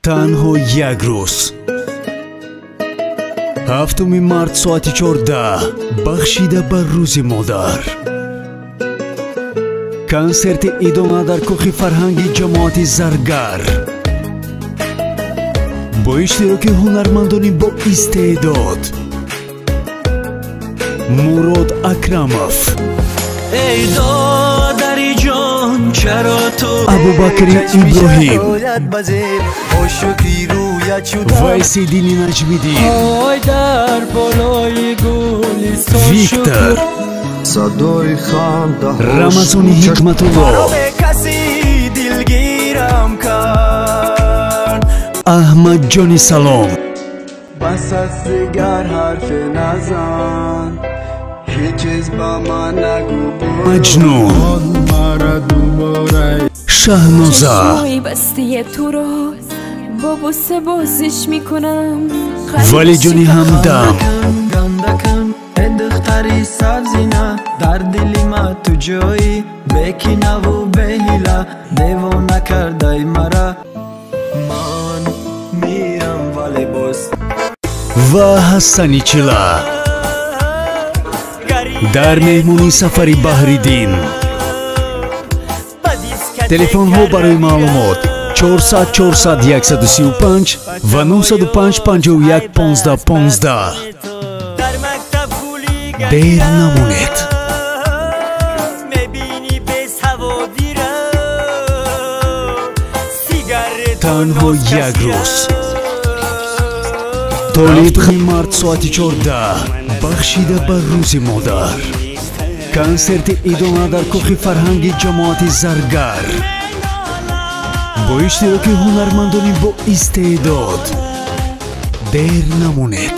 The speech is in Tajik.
танҳо як рӯз 7 март соати 14 бахшида ба рӯзи модар консерти идона дар кӯхи фарҳанги ҷамоати Заргар бо иштироки ҳунармандони бо истеъдод Мурод Акрамов, Абубакри Иброҳим, Вайсиддини Наҷмиддин, Виктор, Рамазони Ҳикматулло, Аҳмадҷони Салом, Маҷнун, Шаҳноза, Валиҷони Ҳамдам, ва Ҳасани Чила. дар меҳмонии сафари Баҳриддин телефонҳо барои маълумот 400 400 135 ва 905 51 15 15. дер намонед. танҳо як рӯз толиб март соати 14 бахшида ба рӯзи модар консерти идона дар кӯхи фарҳанги ҷамоати Заргар бо иштироки ҳунармандони бо истеъдод. дер намонед.